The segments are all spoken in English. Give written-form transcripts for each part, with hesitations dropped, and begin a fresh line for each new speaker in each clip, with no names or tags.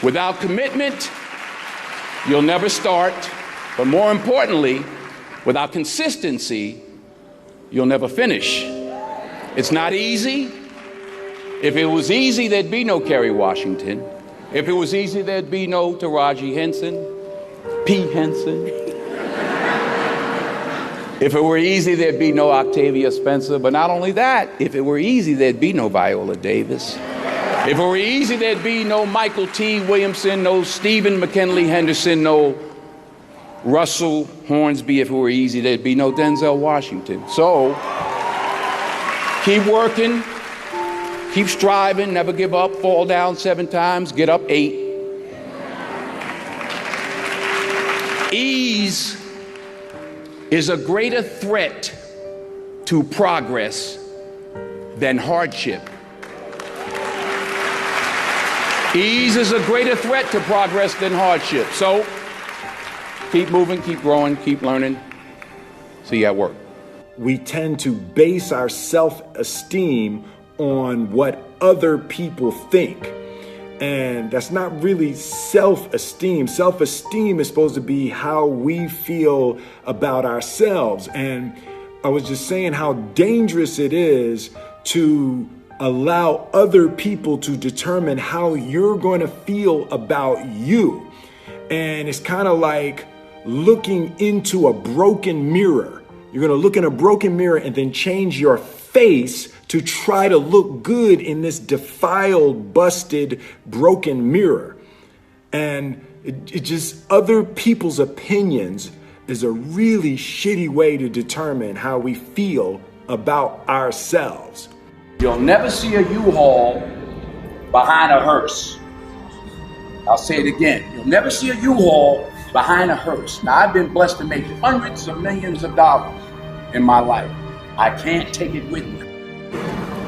Without commitment, you'll never start. But more importantly, without consistency, you'll never finish. It's not easy. If it was easy, there'd be no Kerry Washington. If it was easy, there'd be no Taraji Henson, P. Henson. If it were easy, there'd be no Octavia Spencer. But not only that, if it were easy, there'd be no Viola Davis. If it were easy, there'd be no Michael T. Williamson, no Stephen McKinley Henderson, no Russell Hornsby. If it were easy, there'd be no Denzel Washington. So, keep working, keep striving, never give up, fall down 7 times, get up 8. Ease is a greater threat to progress than hardship. Ease is a greater threat to progress than hardship. So, keep moving, keep growing, keep learning. See you at work.
We tend to base our self-esteem on what other people think. And that's not really self-esteem. Self-esteem is supposed to be how we feel about ourselves. And I was just saying how dangerous it is to allow other people to determine how you're going to feel about you. And it's kind of like looking into a broken mirror. You're going to look in a broken mirror and then change your face to try to look good in this defiled, busted, broken mirror. And it just, other people's opinions is a really shitty way to determine how we feel about ourselves.
You'll never see a U-Haul behind a hearse. I'll say it again. You'll never see a U-Haul behind a hearse. Now, I've been blessed to make hundreds of millions of dollars in my life. I can't take it with me,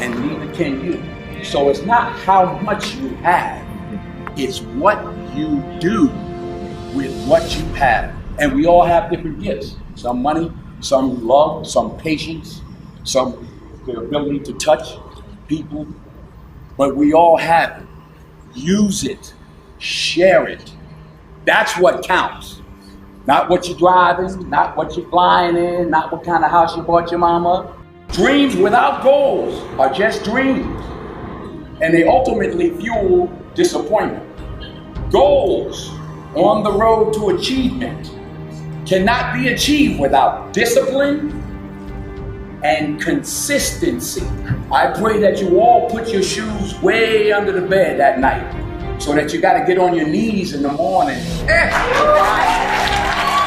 and neither can you. So it's not how much you have, it's what you do with what you have. And we all have different gifts. Some money, some love, some patience, some the ability to touch people, but we all have it. Use it, share it. That's what counts. Not what you're driving, not what you're flying in, not what kind of house you bought your mama. Dreams without goals are just dreams, and they ultimately fuel disappointment. Goals on the road to achievement cannot be achieved without discipline and consistency. I pray that you all put your shoes way under the bed that night so that you gotta get on your knees in the morning.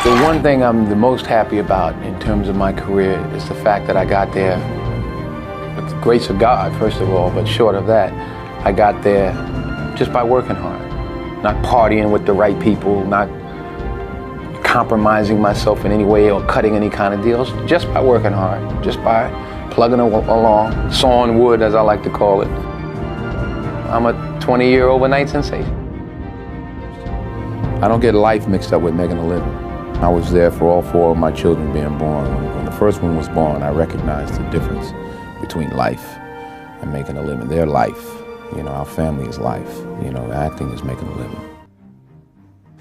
The one thing I'm the most happy about in terms of my career is the fact that I got there with the grace of God, first of all, but short of that, I got there just by working hard, not partying with the right people, not compromising myself in any way or cutting any kind of deals, just by working hard, just by plugging along, sawing wood, as I like to call it. I'm a 20-year overnight sensation. I don't get life mixed up with making a living. I was there for all 4 of my children being born. When the first one was born, I recognized the difference between life and making a living. Their life, you know, our family is life. You know, acting is making a living.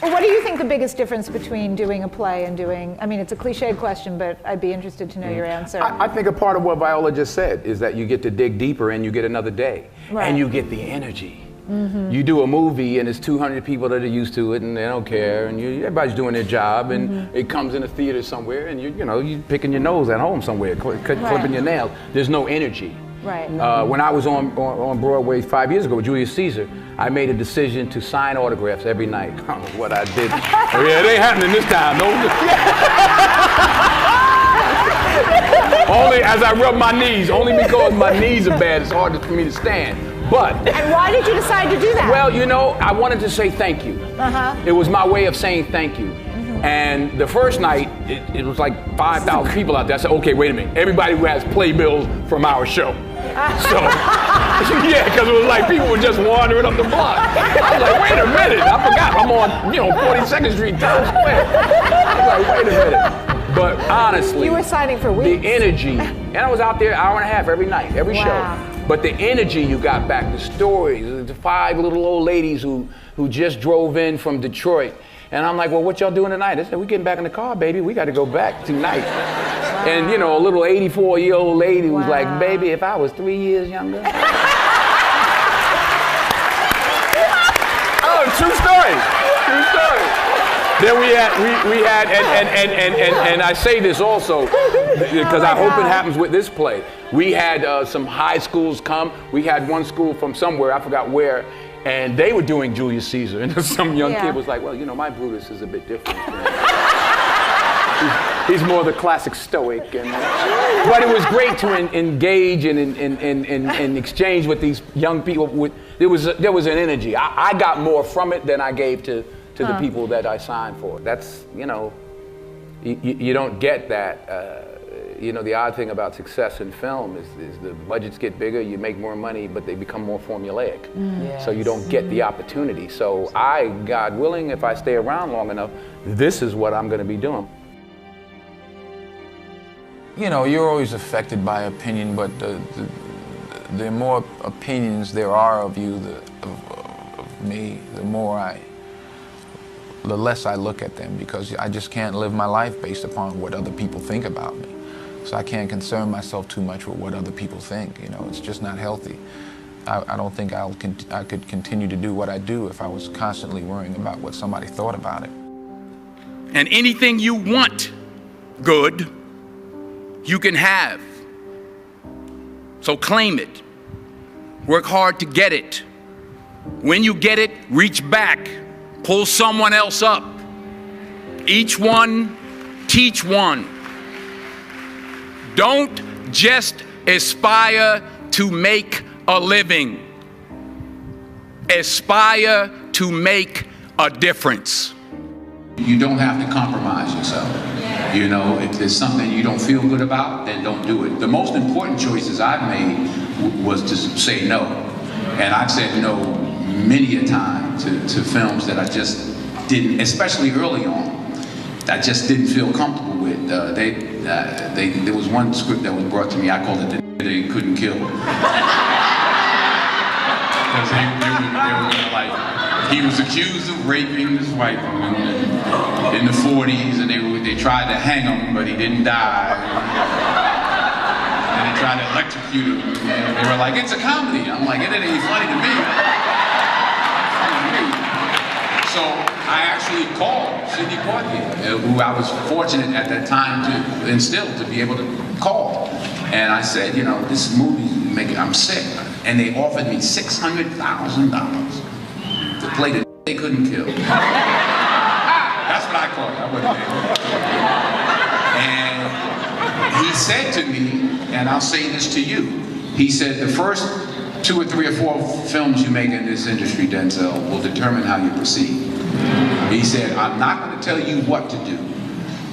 What do you think the biggest difference between doing a play and doing, I mean, it's a cliched question, but I'd be interested to know your answer.
I think a part of what Viola just said is that you get to dig deeper and you get another day. Right. And you get the energy. Mm-hmm. You do a movie and there's 200 people that are used to it and they don't care and everybody's doing their job and it comes in a theater somewhere and you're picking your nose at home somewhere, clipping your nails. There's no energy.
Right.
When I was on Broadway 5 years ago with Julius Caesar, I made a decision to sign autographs every night. I don't know what I did. Yeah, it ain't happening this time. No. Only as I rub my knees, only because my knees are bad, it's hard for me to stand. But.
And why did you decide to do that?
Well, you know, I wanted to say thank you. It was my way of saying thank you. And the first night, it was like 5,000 people out there. I said, okay, wait a minute. Everybody who has playbills from our show. So, yeah, because it was like people were just wandering up the block. I was like, wait a minute. I forgot I'm on, 42nd Street, Times Square. I was like, wait a minute. But honestly,
you were signing for weeks.
The energy, and I was out there an hour and a half every night, every show. But the energy you got back, the stories, the 5 little old ladies who just drove in from Detroit. And I'm like, well, what y'all doing tonight? They said, we getting back in the car, baby. We got to go back tonight. Wow. And, you know, a little 84-year-old lady was like, baby, if I was 3 years younger. Oh, true story. True story. Then we had, and I say this also, because I hope it happens with this play. We had some high schools come. We had one school from somewhere, I forgot where, and they were doing Julius Caesar. And some young kid was like, well, you know, my Brutus is a bit different. He's more the classic stoic. But it was great to engage and exchange with these young people. There was an energy. I got more from it than I gave to the people that I signed for. That's, you know, you don't get that. You know, the odd thing about success in film is the budgets get bigger, you make more money, but they become more formulaic. Yes. So you don't get the opportunity. So God willing, if I stay around long enough, this is what I'm going to be doing.
You know, you're always affected by opinion, but the more opinions there are of you, of me, the less I look at them, because I just can't live my life based upon what other people think about me. So I can't concern myself too much with what other people think. You know, it's just not healthy. I don't think I could continue to do what I do if I was constantly worrying about what somebody thought about it.
And anything you want good, you can have. So claim it. Work hard to get it. When you get it, reach back. Pull someone else up. Each one, teach one. Don't just aspire to make a living. Aspire to make a difference.
You don't have to compromise yourself. You know, if there's something you don't feel good about, then don't do it. The most important choices I've made was to say no. And I've said no many a time to films that I just didn't, especially early on, I just didn't feel comfortable with. There was one script that was brought to me, I called it the they couldn't kill. Because they were like, he was accused of raping his wife in the 40s, and they tried to hang him, but he didn't die. And they tried to electrocute him. And they were like, it's a comedy. I'm like, it ain't funny to me. So I actually called Sidney Poitier, who I was fortunate at that time to instill, to be able to call. And I said, you know, this movie, I'm sick. And they offered me $600,000 to play the they couldn't kill. That's what I called it. I wasn't there. And he said to me, and I'll say this to you, he said, the first 2 or 3 or 4 films you make in this industry, Denzel, will determine how you proceed. He said, I'm not going to tell you what to do,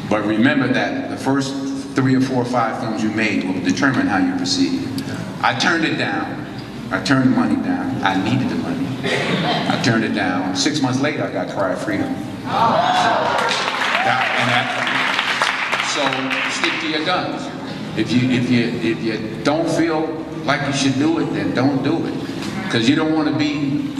but remember that the first 3 or 4 or 5 films you made will determine how you proceed. I turned it down. I turned the money down. I needed the money. I turned it down. 6 months later, I got Cry of Freedom. So stick to your guns. If you don't feel like you should do it, then don't do it. Because you don't want to be,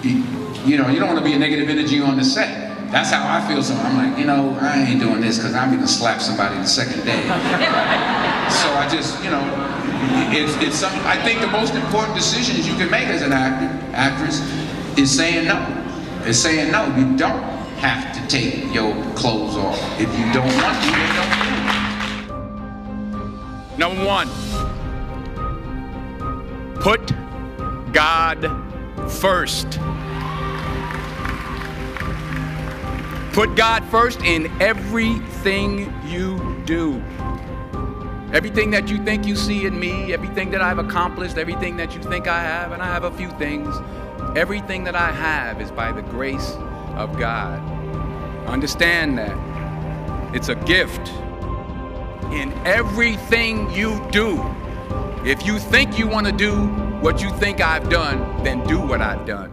you don't want to be a negative energy on the set. That's how I feel. So I'm like, you know, I ain't doing this because I'm gonna slap somebody the second day. So I just, you know, it's something. I think the most important decisions you can make as an actress is saying no. Is saying no. You don't have to take your clothes off. If you don't want to, then don't do it.
Number 1, put God first. Put God first in everything you do. Everything that you think you see in me, everything that I've accomplished, everything that you think I have, and I have a few things, everything that I have is by the grace of God. Understand that. It's a gift. In everything you do, if you think you want to do what you think I've done, then do what I've done.